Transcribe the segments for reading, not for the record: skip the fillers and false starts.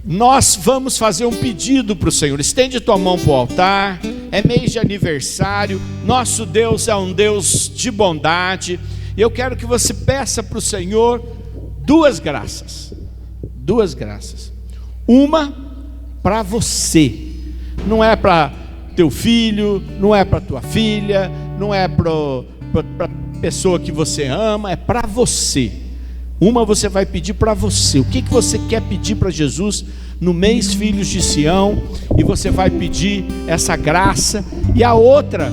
nós vamos fazer um pedido para o Senhor. Estende tua mão para o altar. É mês de aniversário. Nosso Deus é um Deus de bondade. E eu quero que você peça para o Senhor duas graças. Duas graças. Uma para você. Não é para teu filho, não é para tua filha, não é para pessoa que você ama, é para você. Uma você vai pedir para você. O que você quer pedir para Jesus no mês Filhos de Sião? E você vai pedir essa graça. E a outra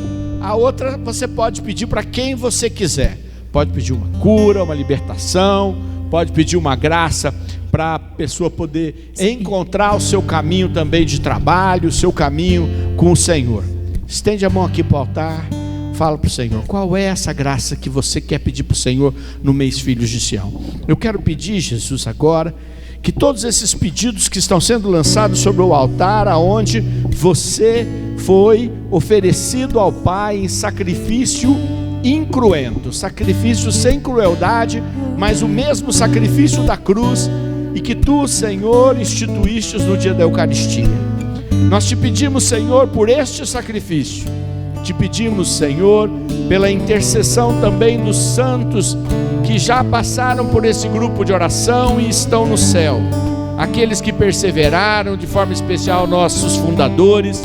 você pode pedir para quem você quiser. Pode pedir uma cura, uma libertação, pode pedir uma graça para a pessoa poder encontrar o seu caminho também de trabalho, o seu caminho com o Senhor. Estende a mão aqui para o altar. Fala para o Senhor, qual é essa graça que você quer pedir para o Senhor no mês Filhos de Sião? Eu quero pedir, Jesus, agora, que todos esses pedidos que estão sendo lançados sobre o altar, aonde você foi oferecido ao Pai em sacrifício incruento, sacrifício sem crueldade, mas o mesmo sacrifício da cruz, e que tu, Senhor, instituíste no dia da Eucaristia. Nós te pedimos, Senhor, por este sacrifício. Te pedimos, Senhor, pela intercessão também dos santos que já passaram por esse grupo de oração e estão no céu. Aqueles que perseveraram, de forma especial nossos fundadores,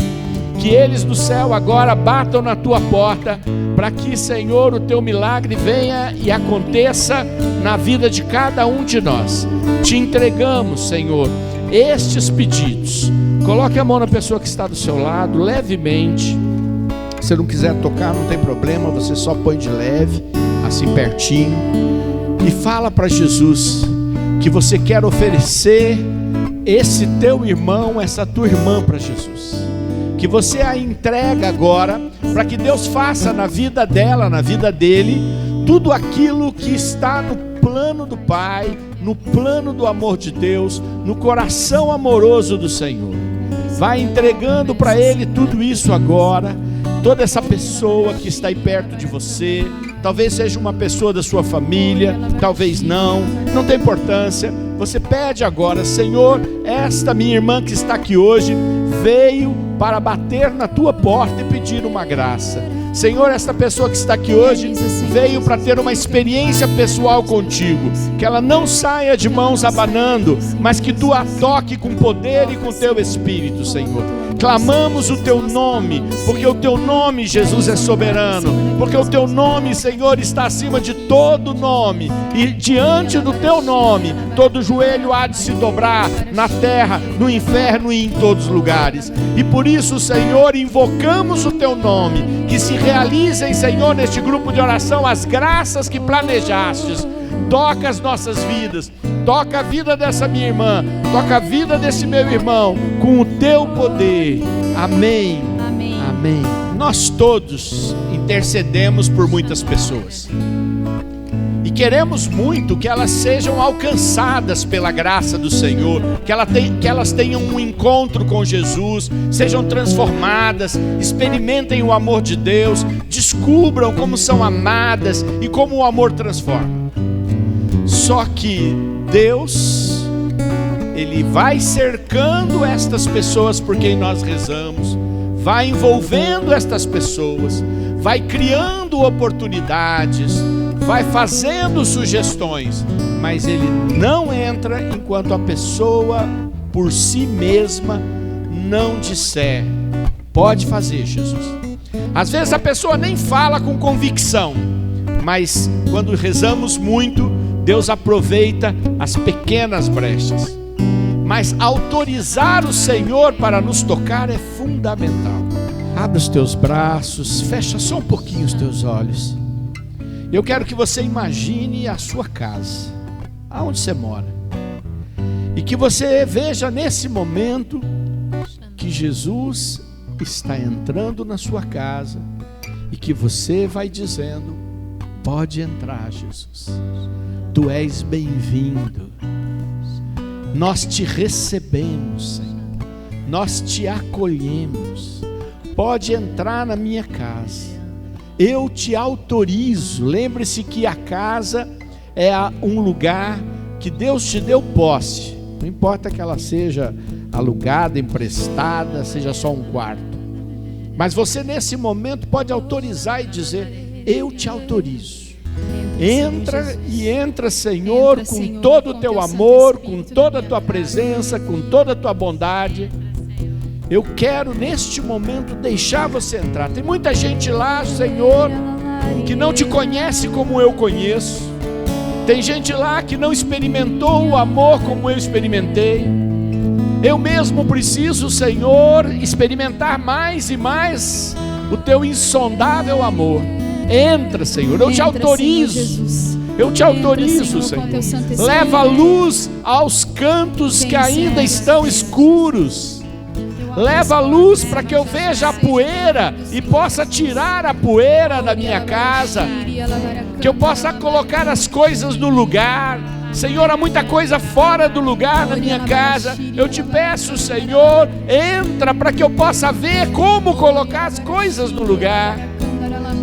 que eles do céu agora batam na tua porta, para que, Senhor, o teu milagre venha e aconteça na vida de cada um de nós. Te entregamos, Senhor, estes pedidos. Coloque a mão na pessoa que está do seu lado, levemente. Se não quiser tocar, não tem problema, você só põe de leve, assim pertinho, e fala para Jesus que você quer oferecer esse teu irmão, essa tua irmã para Jesus, que você a entrega agora, para que Deus faça na vida dela, na vida dele, tudo aquilo que está no plano do Pai, no plano do amor de Deus, no coração amoroso do Senhor. Vai entregando para Ele tudo isso agora. Toda essa pessoa que está aí perto de você, talvez seja uma pessoa da sua família, talvez não tem importância. Você pede agora, Senhor, esta minha irmã que está aqui hoje veio para bater na tua porta e pedir uma graça. Senhor, esta pessoa que está aqui hoje veio para ter uma experiência pessoal contigo, que ela não saia de mãos abanando, mas que tu a toque com poder e com teu Espírito, Senhor. Clamamos o teu nome, porque o teu nome, Jesus, é soberano, porque o teu nome, Senhor, está acima de todo nome, e diante do teu nome, todo joelho há de se dobrar, na terra, no inferno e em todos os lugares. E por isso, Senhor, invocamos o teu nome, que se realizem, Senhor, neste grupo de oração, as graças que planejastes. Toca as nossas vidas, toca a vida dessa minha irmã, toca a vida desse meu irmão, com o teu poder. Amém. Amém. Amém. Nós todos intercedemos por muitas pessoas e queremos muito que elas sejam alcançadas pela graça do Senhor, que elas tenham um encontro com Jesus, sejam transformadas, experimentem o amor de Deus, descubram como são amadas e como o amor transforma. Só que Deus, Ele vai cercando estas pessoas por quem nós rezamos, vai envolvendo estas pessoas, vai criando oportunidades, vai fazendo sugestões, mas Ele não entra enquanto a pessoa por si mesma não disser, pode fazer, Jesus. Às vezes a pessoa nem fala com convicção, mas quando rezamos muito, Deus aproveita as pequenas brechas. Mas autorizar o Senhor para nos tocar é fundamental. Abre os teus braços, fecha só um pouquinho os teus olhos. Eu quero que você imagine a sua casa, aonde você mora, e que você veja nesse momento que Jesus está entrando na sua casa e que você vai dizendo, pode entrar, Jesus. Tu és bem-vindo, nós te recebemos, Senhor, nós te acolhemos, pode entrar na minha casa, eu te autorizo. Lembre-se que a casa é um lugar que Deus te deu posse, Não importa que ela seja alugada, emprestada, seja só um quarto. Mas você nesse momento pode autorizar e dizer: eu te autorizo. Entra, Senhor, com todo o teu amor, com toda a tua presença, com toda a tua bondade. Eu quero neste momento deixar você entrar. Tem muita gente lá, Senhor, que não te conhece como eu conheço. Tem gente lá que não experimentou o amor como eu experimentei. Eu mesmo preciso, Senhor, experimentar mais e mais o teu insondável amor. Entra, Senhor, eu te autorizo. Eu te autorizo, Senhor. Leva luz aos cantos que ainda estão escuros. Leva luz para que eu veja a poeira e possa tirar a poeira da minha casa. Que eu possa colocar as coisas no lugar. Senhor, há muita coisa fora do lugar na minha casa. Eu te peço, Senhor, entra para que eu possa ver como colocar as coisas no lugar.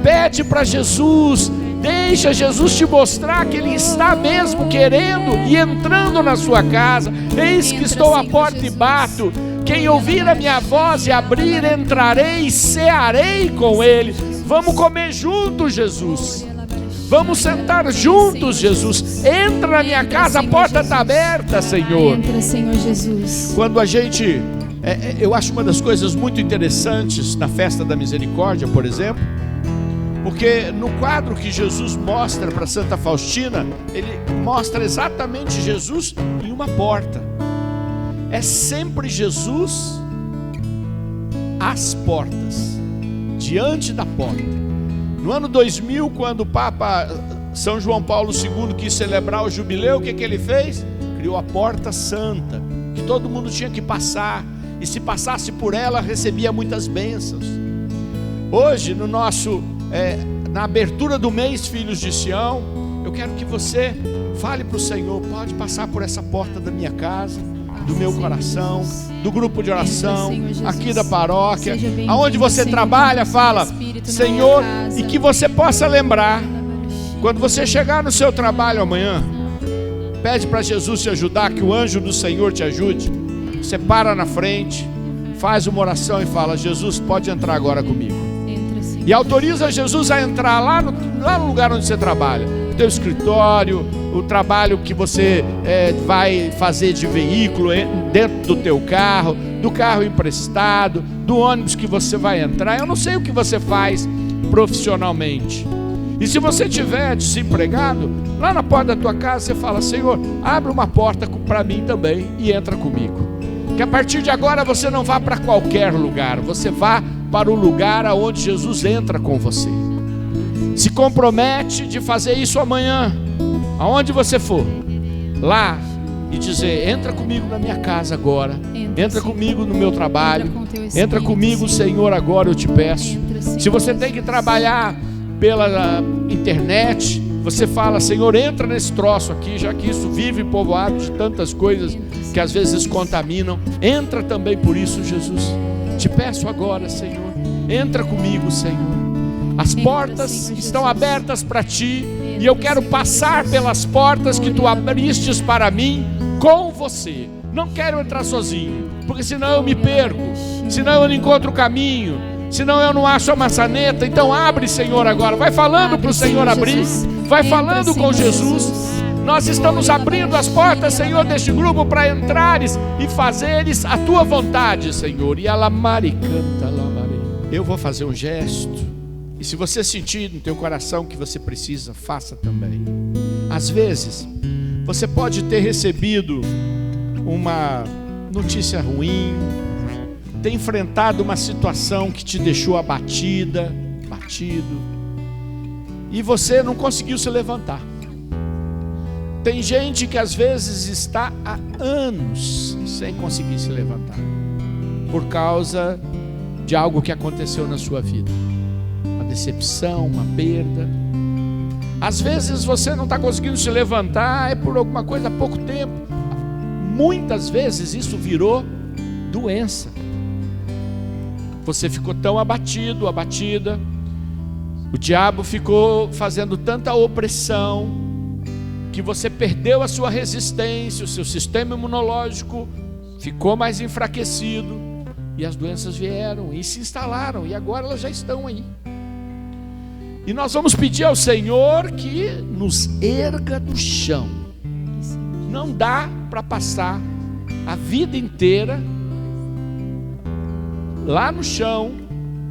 Pede para Jesus, deixa Jesus te mostrar que Ele está mesmo querendo e entrando na sua casa. Eis que estou à porta e bato. Quem ouvir a minha voz e abrir, entrarei e cearei com Ele. Vamos comer juntos, Jesus. Vamos sentar juntos, Jesus. Entra na minha casa, a porta está aberta, Senhor. Entra, Senhor Jesus. Quando a gente... eu acho uma das coisas muito interessantes na Festa da Misericórdia, por exemplo, porque no quadro que Jesus mostra para Santa Faustina, ele mostra exatamente Jesus em uma porta. É sempre Jesus às portas, diante da porta. No ano 2000, quando o Papa São João Paulo II quis celebrar o jubileu, o que ele fez? Criou a Porta Santa, que todo mundo tinha que passar, e se passasse por ela, recebia muitas bênçãos. Hoje, no nosso... na abertura do mês Filhos de Sião, eu quero que você fale para o Senhor: pode passar por essa porta da minha casa, do meu coração, do grupo de oração, aqui da paróquia, aonde você trabalha. Fala: Senhor, e que você possa lembrar, quando você chegar no seu trabalho amanhã, pede para Jesus te ajudar, que o anjo do Senhor te ajude. Você para na frente, faz uma oração e fala: Jesus, pode entrar agora comigo. E autoriza Jesus a entrar lá no lugar onde você trabalha, o teu escritório, o trabalho que você vai fazer de veículo, dentro do teu carro, do carro emprestado, do ônibus que você vai entrar. Eu não sei o que você faz profissionalmente. E se você estiver desempregado, lá na porta da tua casa você fala: Senhor, abre uma porta para mim também e entra comigo. Que a partir de agora você não vá para qualquer lugar, você vá para o lugar aonde Jesus entra com você. Se compromete de fazer isso amanhã, aonde você for, lá, e dizer: entra comigo na minha casa agora, entra comigo no meu trabalho, entra comigo, Senhor, agora eu te peço. Se você tem que trabalhar pela internet, você fala: Senhor, entra nesse troço aqui, já que isso vive povoado de tantas coisas que às vezes contaminam. Entra também por isso, Jesus. Te peço agora, Senhor, entra comigo, Senhor. As portas estão abertas para ti, e eu quero passar pelas portas que tu abristes para mim com você. Não quero entrar sozinho, porque senão eu me perco, senão eu não encontro o caminho, senão eu não acho a maçaneta. Então abre, Senhor, agora. Vai falando para o Senhor abrir, vai falando com Jesus. Nós estamos abrindo as portas, Senhor, deste grupo para entrares e fazeres a tua vontade, Senhor. E alamare canta, alamare. Eu vou fazer um gesto, e se você sentir no teu coração que você precisa, faça também. Às vezes você pode ter recebido uma notícia ruim, ter enfrentado uma situação que te deixou batido, e você não conseguiu se levantar. Tem gente que às vezes está há anos sem conseguir se levantar, por causa de algo que aconteceu na sua vida, uma decepção, uma perda. Às vezes você não está conseguindo se levantar, é por alguma coisa há pouco tempo. Muitas vezes isso virou doença. Você ficou tão abatido, abatida, o diabo ficou fazendo tanta opressão, que você perdeu a sua resistência, o seu sistema imunológico ficou mais enfraquecido, e as doenças vieram e se instalaram, e agora elas já estão aí. E nós vamos pedir ao Senhor que nos erga do chão. Não dá para passar a vida inteira lá no chão,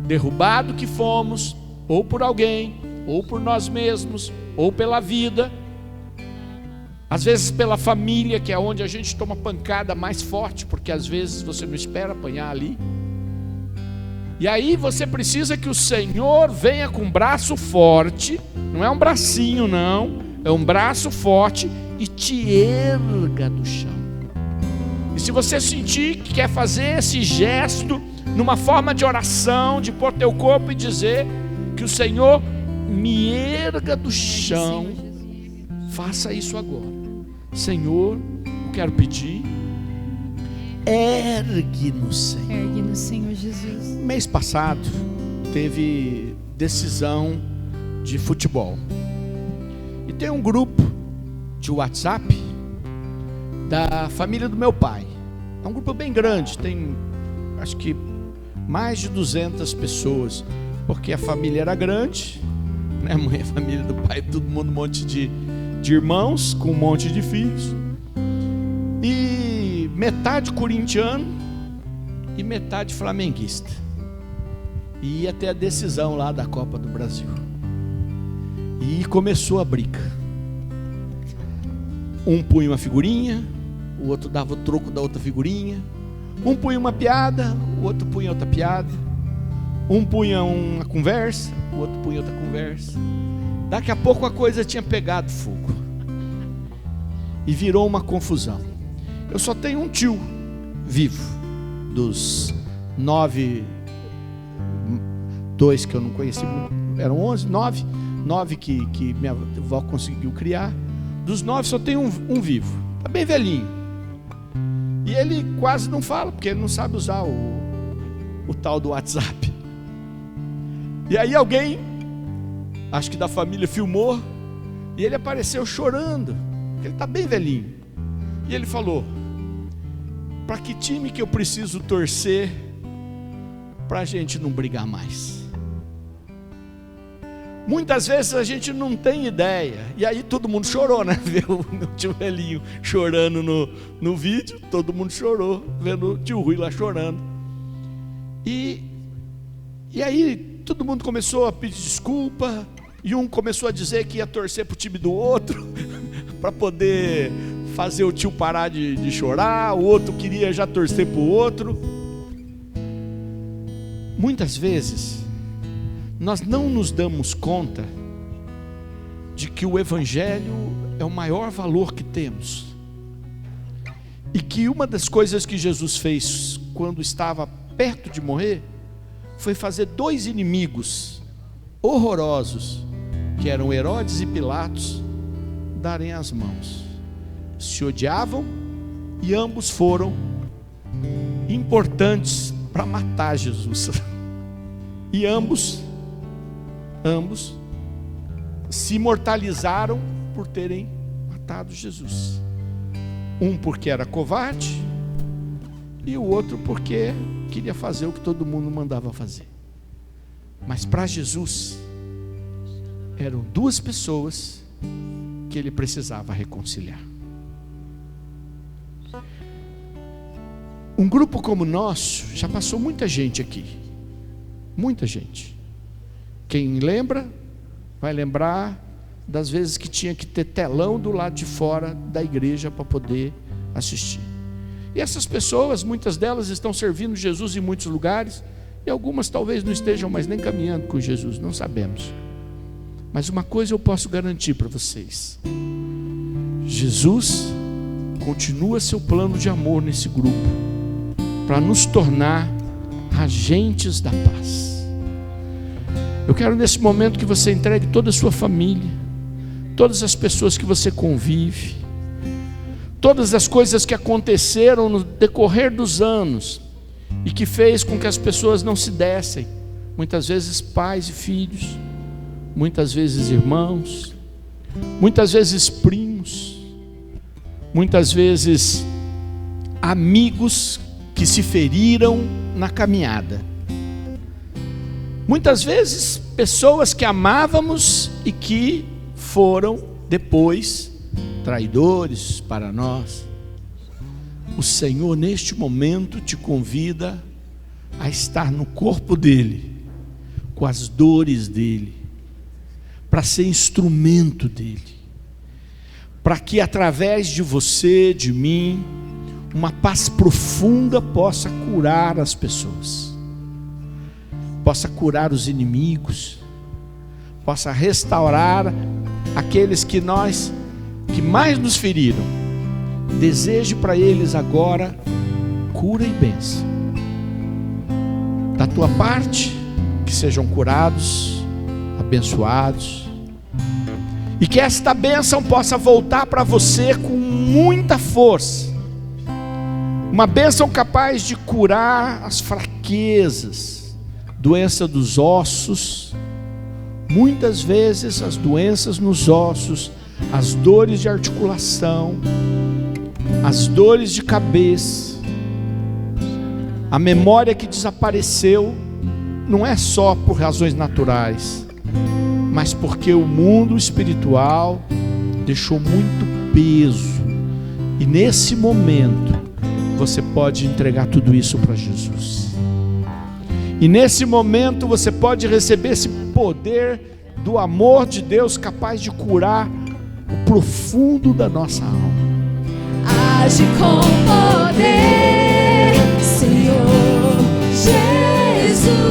derrubado que fomos, ou por alguém, ou por nós mesmos, ou pela vida, às vezes pela família, que é onde a gente toma pancada mais forte, porque às vezes você não espera apanhar ali. E aí você precisa que o Senhor venha com um braço forte, não é um bracinho não, é um braço forte, e te erga do chão. E se você sentir que quer fazer esse gesto numa forma de oração, de pôr teu corpo e dizer que o Senhor me erga do chão, faça isso agora. Senhor, eu quero pedir, ergue-nos, Senhor. Ergue-nos, Senhor Jesus. Mês passado teve decisão de futebol, e tem um grupo de WhatsApp da família do meu pai. É um grupo bem grande, tem acho que mais de 200 pessoas, porque a família era grande, né? Mãe, a família do pai, todo mundo, um monte de irmãos, com um monte de filhos, e metade corintiano e metade flamenguista, e ia ter a decisão lá da Copa do Brasil, e começou a briga. Um punha uma figurinha, o outro dava o troco da outra figurinha, um punha uma piada, o outro punha outra piada, um punha uma conversa, o outro punha outra conversa. Daqui a pouco a coisa tinha pegado fogo e virou uma confusão. Eu só tenho um tio vivo, dos 9, 2 que eu não conheci, eram 11, 9 que minha avó conseguiu criar. Dos 9 só tem um vivo, está bem velhinho, e ele quase não fala, porque ele não sabe usar o tal do WhatsApp. E aí alguém, acho que da família, filmou, e ele apareceu chorando, porque ele está bem velhinho, e ele falou: para que time que eu preciso torcer para a gente não brigar mais? Muitas vezes a gente não tem ideia, e aí todo mundo chorou, né? Ver o tio velhinho chorando no vídeo, todo mundo chorou, vendo o tio Rui lá chorando. E aí todo mundo começou a pedir desculpa, e um começou a dizer que ia torcer para o time do outro, para poder fazer o tio parar de chorar, o outro queria já torcer para o outro. Muitas vezes nós não nos damos conta de que o Evangelho é o maior valor que temos, e que uma das coisas que Jesus fez quando estava perto de morrer foi fazer 2 inimigos horrorosos, que eram Herodes e Pilatos, darem as mãos. Se odiavam, e ambos foram importantes para matar Jesus. E ambos se imortalizaram por terem matado Jesus. Um porque era covarde, e o outro porque queria fazer o que todo mundo mandava fazer. Mas para Jesus eram 2 pessoas que ele precisava reconciliar. Um grupo como o nosso, já passou muita gente aqui, muita gente. Quem lembra, vai lembrar das vezes que tinha que ter telão do lado de fora da igreja para poder assistir. E essas pessoas, muitas delas estão servindo Jesus em muitos lugares, e algumas talvez não estejam mais nem caminhando com Jesus, não sabemos. Mas uma coisa eu posso garantir para vocês: Jesus continua seu plano de amor nesse grupo, para nos tornar agentes da paz. Eu quero nesse momento que você entregue toda a sua família, todas as pessoas que você convive, todas as coisas que aconteceram no decorrer dos anos e que fez com que as pessoas não se dessem, muitas vezes pais e filhos, muitas vezes irmãos, muitas vezes primos, perdemos, muitas vezes amigos que se feriram na caminhada, muitas vezes pessoas que amávamos e que foram depois traidores para nós. O Senhor neste momento te convida a estar no corpo dele, com as dores dele, para ser instrumento dele, para que através de você, de mim, uma paz profunda possa curar as pessoas, possa curar os inimigos, possa restaurar aqueles que mais nos feriram. Deseje para eles agora cura e bênção. Da tua parte, que sejam curados, abençoados, e que esta bênção possa voltar para você com muita força, uma bênção capaz de curar as fraquezas, doença dos ossos, muitas vezes as doenças nos ossos, as dores de articulação, as dores de cabeça, a memória que desapareceu, não é só por razões naturais, mas porque o mundo espiritual deixou muito peso, e nesse momento você pode entregar tudo isso para Jesus, e nesse momento você pode receber esse poder do amor de Deus capaz de curar o profundo da nossa alma. Age com poder, Senhor Jesus.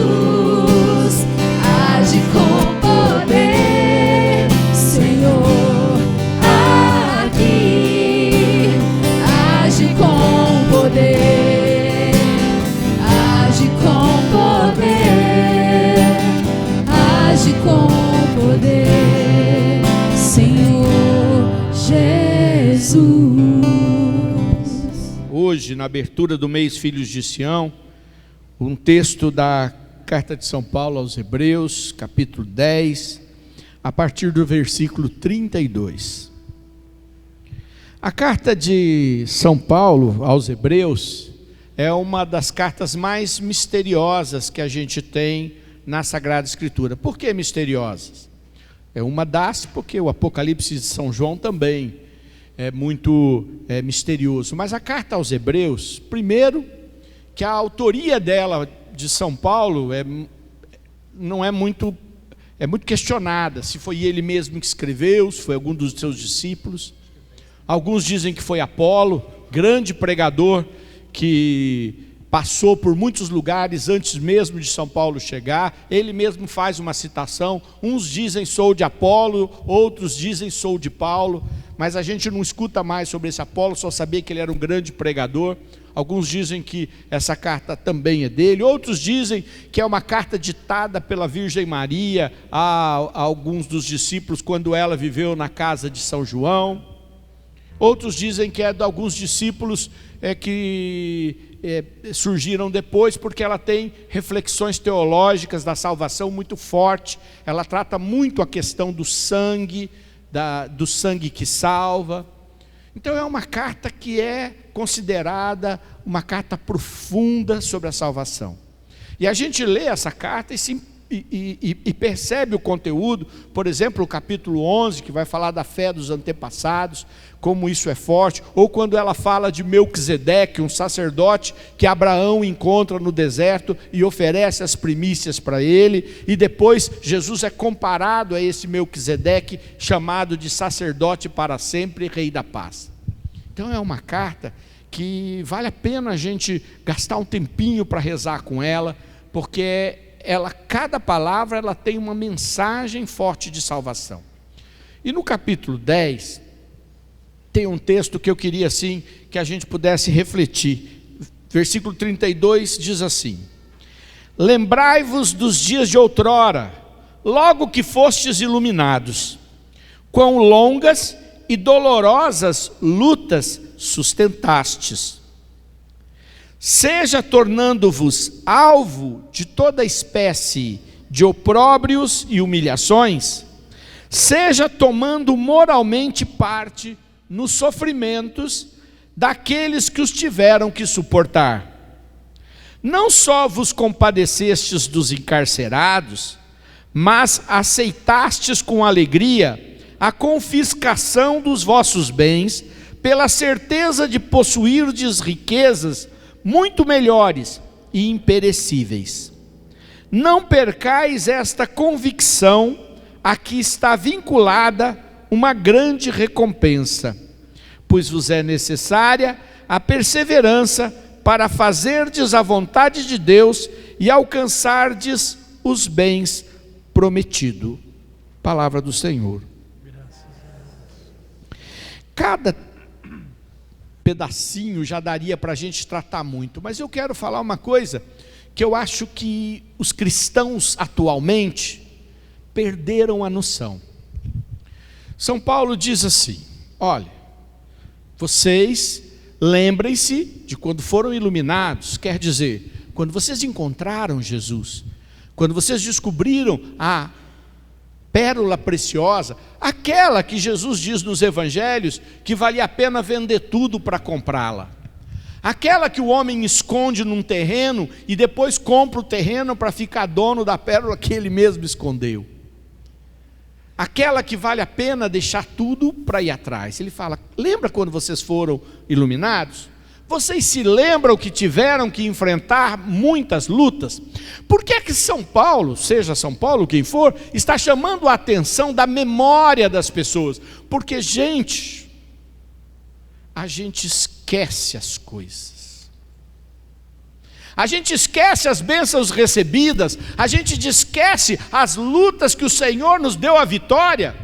Age com poder, Senhor, aqui. Age com poder, age com poder, age com poder, Senhor Jesus. Hoje, na abertura do mês Filhos de Sião, um texto da Carta de São Paulo aos Hebreus, capítulo 10, a partir do versículo 32. A carta de São Paulo aos Hebreus é uma das cartas mais misteriosas que a gente tem na Sagrada Escritura. Por que misteriosas? É uma das, porque o Apocalipse de São João também é muito misterioso. Mas a carta aos Hebreus, primeiro, que a autoria dela, de São Paulo, não é muito questionada, se foi ele mesmo que escreveu, se foi algum dos seus discípulos. Alguns dizem que foi Apolo, grande pregador, que passou por muitos lugares antes mesmo de São Paulo chegar. Ele mesmo faz uma citação, uns dizem sou de Apolo, outros dizem sou de Paulo, mas a gente não escuta mais sobre esse Apolo, só sabia que ele era um grande pregador. Alguns dizem que essa carta também é dele, outros dizem que é uma carta ditada pela Virgem Maria a alguns dos discípulos quando ela viveu na casa de São João. Outros dizem que é de alguns discípulos que surgiram depois, porque ela tem reflexões teológicas da salvação muito forte. Ela trata muito a questão do sangue que salva. Então é uma carta que é considerada uma carta profunda sobre a salvação. E a gente lê essa carta e percebe o conteúdo. Por exemplo, o capítulo 11, que vai falar da fé dos antepassados, como isso é forte. Ou quando ela fala de Melquisedeque, um sacerdote que Abraão encontra no deserto e oferece as primícias para ele. E depois Jesus é comparado a esse Melquisedeque, chamado de sacerdote para sempre, rei da paz. Então é uma carta que vale a pena a gente gastar um tempinho para rezar com ela, porque cada palavra ela tem uma mensagem forte de salvação. E no capítulo 10 tem um texto que eu queria assim que a gente pudesse refletir. Versículo 32 diz assim: lembrai-vos dos dias de outrora, logo que fostes iluminados, quão longas e dolorosas lutas sustentastes, seja tornando-vos alvo de toda espécie de opróbrios e humilhações, seja tomando moralmente parte nos sofrimentos daqueles que os tiveram que suportar. Não só vos compadecestes dos encarcerados, mas aceitastes com alegria a confiscação dos vossos bens, pela certeza de possuirdes riquezas muito melhores e imperecíveis. Não percais esta convicção, a que está vinculada uma grande recompensa, pois vos é necessária a perseverança para fazerdes a vontade de Deus e alcançardes os bens prometidos. Palavra do Senhor. Cada pedacinho já daria para a gente tratar muito, mas eu quero falar uma coisa que eu acho que os cristãos atualmente perderam a noção. São Paulo diz assim: olha, vocês lembrem-se de quando foram iluminados, quer dizer, quando vocês encontraram Jesus, quando vocês descobriram a pérola preciosa, aquela que Jesus diz nos evangelhos que valia a pena vender tudo para comprá-la, aquela que o homem esconde num terreno e depois compra o terreno para ficar dono da pérola que ele mesmo escondeu, aquela que vale a pena deixar tudo para ir atrás. Ele fala: lembra quando vocês foram iluminados? Vocês se lembram que tiveram que enfrentar muitas lutas? Por que é que São Paulo, seja São Paulo quem for, está chamando a atenção da memória das pessoas? Porque, gente, a gente esquece as coisas. A gente esquece as bênçãos recebidas, a gente esquece as lutas que o Senhor nos deu a vitória,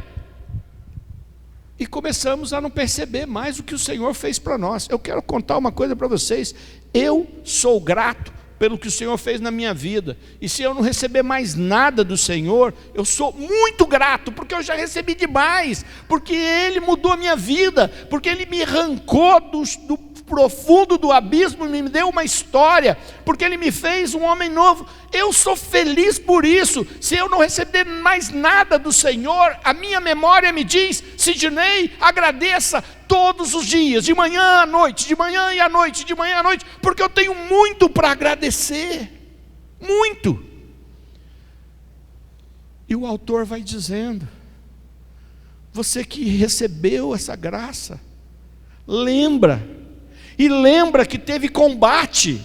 e começamos a não perceber mais o que o Senhor fez para nós. Eu quero contar uma coisa para vocês: eu sou grato pelo que o Senhor fez na minha vida, e se eu não receber mais nada do Senhor, eu sou muito grato, porque eu já recebi demais, porque Ele mudou a minha vida, porque Ele me arrancou do profundo do abismo, me deu uma história, porque Ele me fez um homem novo. Eu sou feliz por isso. Se eu não receber mais nada do Senhor, a minha memória me diz: Sidnei, agradeça todos os dias, de manhã à noite, de manhã e à noite, de manhã à noite, porque eu tenho muito para agradecer, muito. E o autor vai dizendo: você que recebeu essa graça, lembra que teve combate,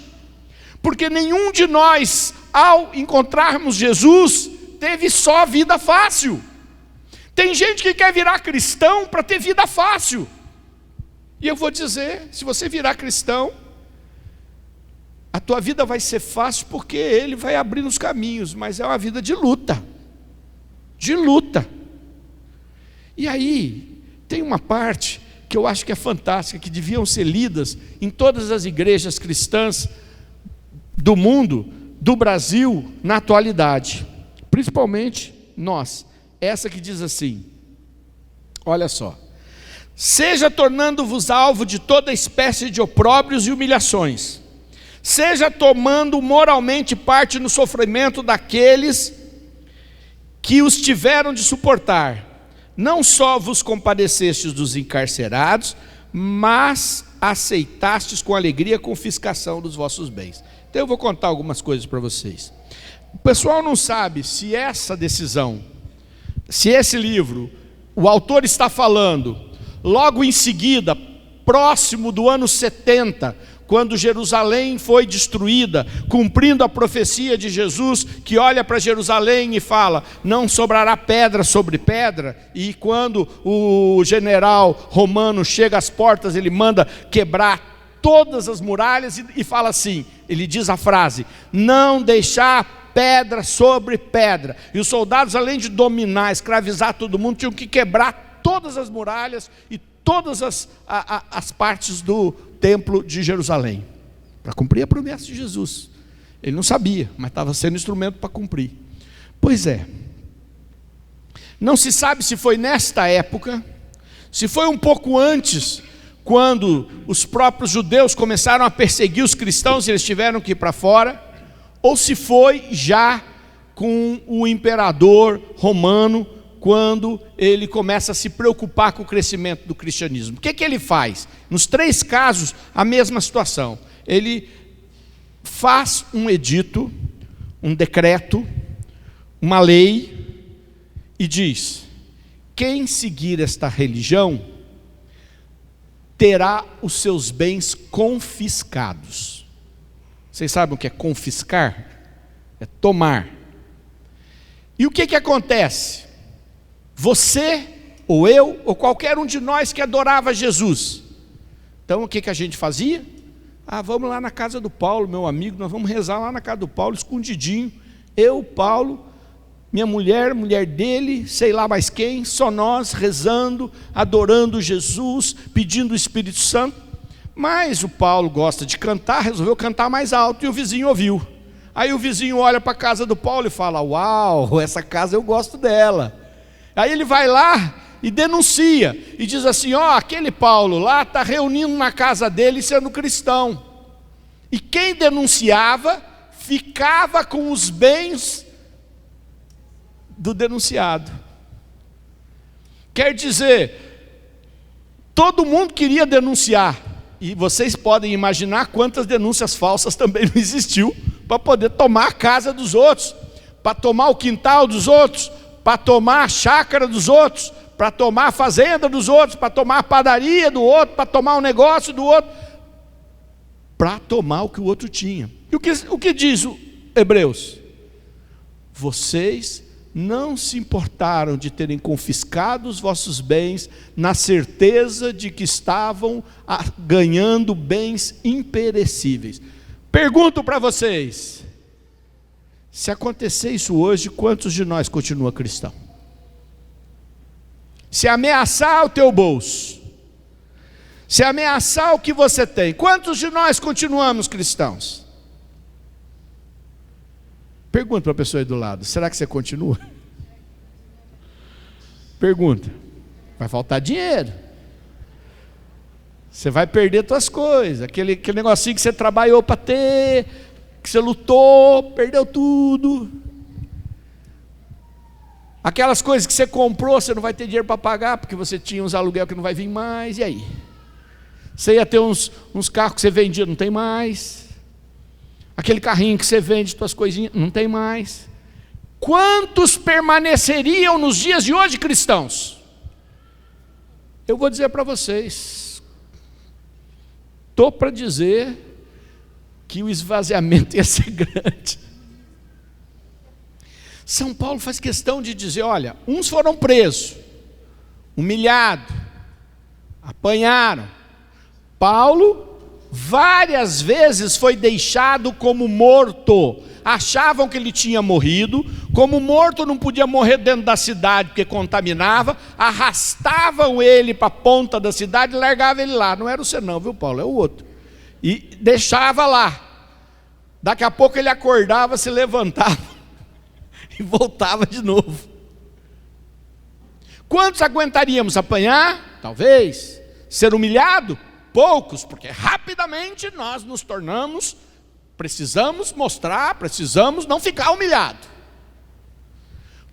porque nenhum de nós, ao encontrarmos Jesus, teve só vida fácil. Tem gente que quer virar cristão para ter vida fácil, e eu vou dizer: se você virar cristão, a tua vida vai ser fácil, porque Ele vai abrir os caminhos, mas é uma vida de luta, E aí, tem uma parte que eu acho que é fantástica, que deviam ser lidas em todas as igrejas cristãs do mundo, do Brasil, na atualidade, principalmente nós. Essa que diz assim, olha só: seja tornando-vos alvo de toda espécie de opróbrios e humilhações, seja tomando moralmente parte no sofrimento daqueles que os tiveram de suportar. Não só vos compadecestes dos encarcerados, mas aceitastes com alegria a confiscação dos vossos bens. Então eu vou contar algumas coisas para vocês. O pessoal não sabe se essa decisão, se esse livro, o autor está falando logo em seguida, próximo do ano 70, quando Jerusalém foi destruída, cumprindo a profecia de Jesus, que olha para Jerusalém e fala: não sobrará pedra sobre pedra. E quando o general romano chega às portas, ele manda quebrar todas as muralhas e fala assim, ele diz a frase: não deixar pedra sobre pedra. E os soldados, além de dominar, escravizar todo mundo, tinham que quebrar todas as muralhas e todas as partes do templo de Jerusalém, para cumprir a promessa de Jesus. Ele não sabia, mas estava sendo instrumento para cumprir. Pois é, não se sabe se foi nesta época, se foi um pouco antes, quando os próprios judeus começaram a perseguir os cristãos e eles tiveram que ir para fora, ou se foi já com o imperador romano, quando ele começa a se preocupar com o crescimento do cristianismo. O que ele faz? Nos 3 casos, a mesma situação. Ele faz um edito, um decreto, uma lei, e diz: quem seguir esta religião terá os seus bens confiscados. Vocês sabem o que é confiscar? É tomar. E o que acontece? Você, ou eu, ou qualquer um de nós que adorava Jesus, então o que a gente fazia? Vamos lá na casa do Paulo, meu amigo, nós vamos rezar lá na casa do Paulo, escondidinho. Eu, Paulo, minha mulher, mulher dele, sei lá mais quem, só nós rezando, adorando Jesus, pedindo o Espírito Santo. Mas o Paulo gosta de cantar, resolveu cantar mais alto e o vizinho ouviu. Aí o vizinho olha para a casa do Paulo e fala: uau, essa casa eu gosto dela. Aí ele vai lá e denuncia, e diz assim: aquele Paulo lá está reunindo na casa dele sendo cristão. E quem denunciava ficava com os bens do denunciado. Quer dizer, todo mundo queria denunciar, e vocês podem imaginar quantas denúncias falsas também não existiu, para poder tomar a casa dos outros, para tomar o quintal dos outros, para tomar a chácara dos outros, para tomar a fazenda dos outros, para tomar a padaria do outro, para tomar o negócio do outro, para tomar o que o outro tinha. E o que diz o Hebreus? Vocês não se importaram de terem confiscado os vossos bens, na certeza de que estavam ganhando bens imperecíveis. Pergunto para vocês: se acontecer isso hoje, quantos de nós continua cristão? Se ameaçar o teu bolso, se ameaçar o que você tem, quantos de nós continuamos cristãos? Pergunta para a pessoa aí do lado: será que você continua? Pergunta. Vai faltar dinheiro, você vai perder suas coisas, aquele negocinho que você trabalhou para ter, que você lutou, perdeu tudo. Aquelas coisas que você comprou, você não vai ter dinheiro para pagar, porque você tinha uns aluguel que não vai vir mais, e aí? Você ia ter uns carros que você vendia, não tem mais. Aquele carrinho que você vende, suas coisinhas, não tem mais. Quantos permaneceriam nos dias de hoje cristãos? Eu vou dizer para vocês, estou para dizer que o esvaziamento ia ser grande. São Paulo faz questão de dizer: olha, uns foram presos, humilhados, apanharam. Paulo várias vezes foi deixado como morto. Achavam que ele tinha morrido. Como morto não podia morrer dentro da cidade porque contaminava. Arrastavam ele para a ponta da cidade e largavam ele lá. Não era você não, viu, Paulo? É o outro. E deixava lá. Daqui a pouco ele acordava, se levantava e voltava de novo. Quantos aguentaríamos apanhar? Talvez. Ser humilhado? Poucos, porque rapidamente nós nos tornamos, precisamos mostrar, precisamos não ficar humilhado.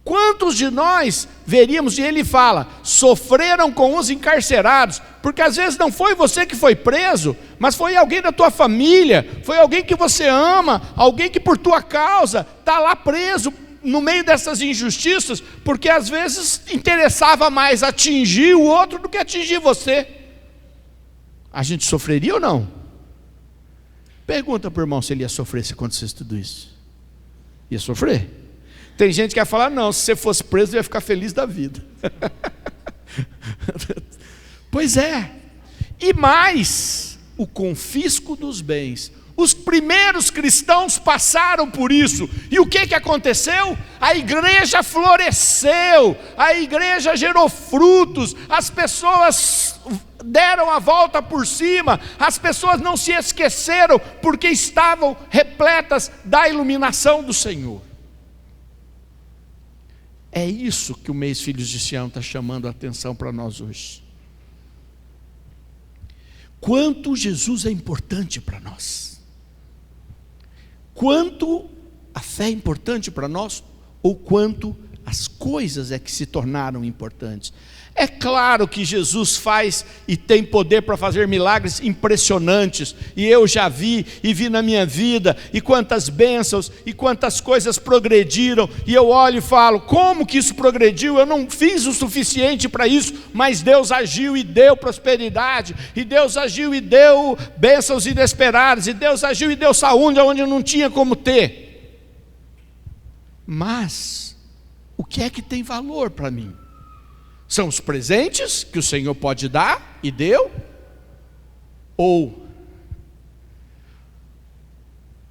Quantos de nós veríamos, e ele fala, sofreram com os encarcerados, porque às vezes não foi você que foi preso, mas foi alguém da tua família, foi alguém que você ama, alguém que por tua causa está lá preso, no meio dessas injustiças, porque às vezes interessava mais atingir o outro do que atingir você. A gente sofreria ou não? Pergunta para o irmão se ele ia sofrer se acontecesse tudo isso. Ia sofrer? Tem gente que vai falar: não, se você fosse preso, eu ia ficar feliz da vida. Pois é. E mais, o confisco dos bens. Os primeiros cristãos passaram por isso. E o que aconteceu? A igreja floresceu, a igreja gerou frutos, as pessoas deram a volta por cima, as pessoas não se esqueceram, porque estavam repletas da iluminação do Senhor. É isso que o mês Filhos de Sião está chamando a atenção para nós hoje. Quanto Jesus é importante para nós. Quanto a fé é importante para nós, ou quanto as coisas é que se tornaram importantes. É claro que Jesus faz e tem poder para fazer milagres impressionantes, e eu já vi e vi na minha vida, e quantas bênçãos e quantas coisas progrediram, e eu olho e falo, como que isso progrediu? Eu não fiz o suficiente para isso, mas Deus agiu e deu prosperidade, e Deus agiu e deu bênçãos inesperadas, e Deus agiu e deu saúde onde eu não tinha como ter. Mas o que é que tem valor para mim? São os presentes que o Senhor pode dar e deu? Ou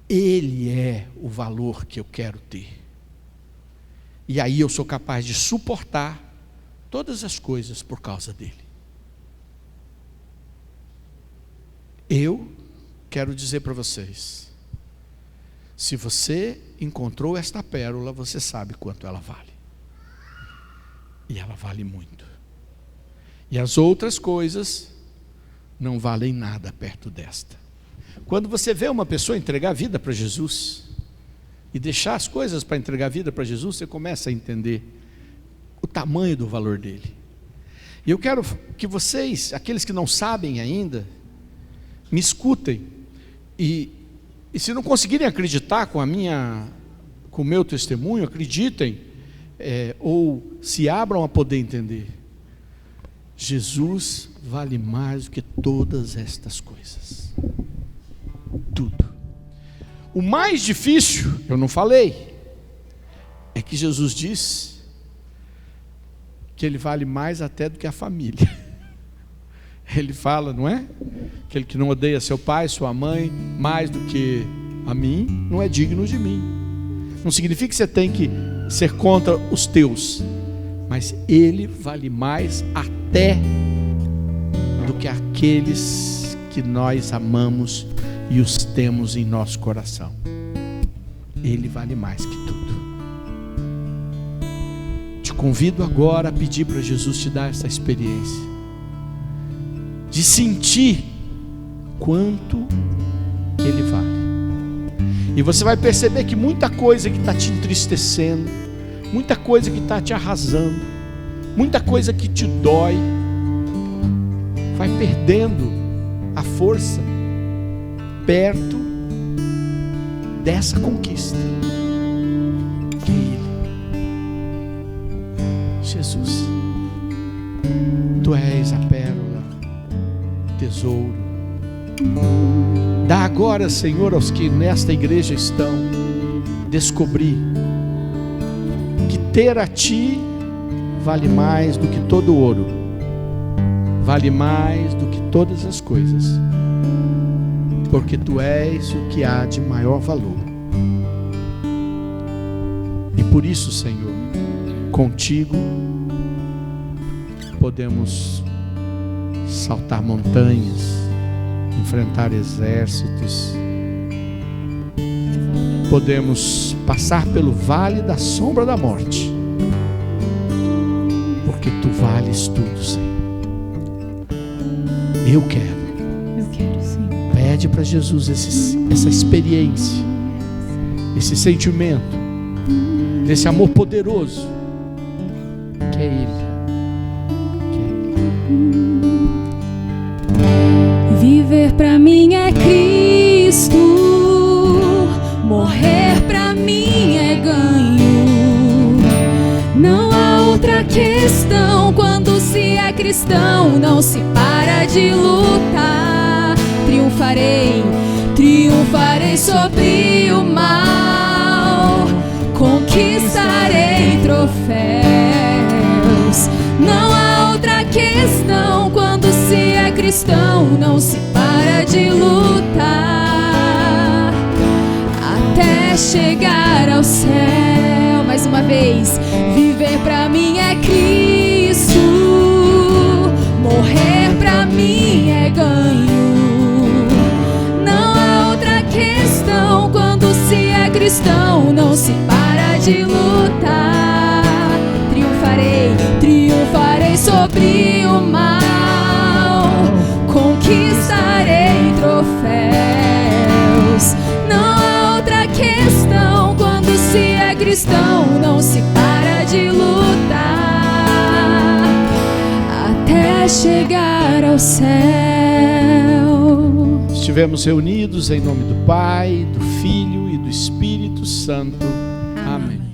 Ele é o valor que eu quero ter? E aí eu sou capaz de suportar todas as coisas por causa dele. Eu quero dizer para vocês, se você encontrou esta pérola, você sabe quanto ela vale. E ela vale muito. E as outras coisas não valem nada perto desta. Quando você vê uma pessoa entregar a vida para Jesus, e deixar as coisas para entregar a vida para Jesus, você começa a entender o tamanho do valor dele. E eu quero que vocês, aqueles que não sabem ainda, me escutem, e se não conseguirem acreditar com o meu testemunho, acreditem, ou se abram a poder entender. Jesus vale mais do que todas estas coisas. Tudo. O mais difícil, eu não falei, é que Jesus disse que Ele vale mais até do que a família. Ele fala, não é? Aquele que não odeia seu pai, sua mãe, mais do que a mim, não é digno de mim. Não significa que você tem que ser contra os teus, mas Ele vale mais até do que aqueles que nós amamos e os temos em nosso coração. Ele vale mais que tudo. Te convido agora a pedir para Jesus te dar essa experiência de sentir quanto Ele vale. E você vai perceber que muita coisa que está te entristecendo, muita coisa que está te arrasando, muita coisa que te dói, vai perdendo a força perto dessa conquista, que é Ele, Jesus. Tu és a pérola, tesouro. Dá agora, Senhor, aos que nesta igreja estão, descobrir que ter a Ti vale mais do que todo ouro, vale mais do que todas as coisas, porque Tu és o que há de maior valor. E por isso, Senhor, contigo podemos saltar montanhas, enfrentar exércitos, podemos passar pelo vale da sombra da morte, porque Tu vales tudo, Senhor. Eu quero, Senhor. Pede para Jesus essa experiência, esse sentimento, desse amor poderoso que é Ele. Viver pra mim é Cristo, morrer pra mim é ganho. Não há outra questão quando se é cristão, não se para de lutar. Triunfarei, triunfarei sobre o mal, conquistarei troféus. Não há outra questão quando se é cristão, não se para de lutar até chegar ao céu. Mais uma vez, viver pra mim é Cristo, morrer pra mim é ganho. Não há outra questão quando se é cristão, não se para de lutar. Triunfarei, triunfarei sobre o mal, conquistarei troféus. Não há outra questão quando se é cristão, não se para de lutar. chegar ao céu. Estivemos reunidos em nome do Pai, do Filho e do Espírito Santo. Amém.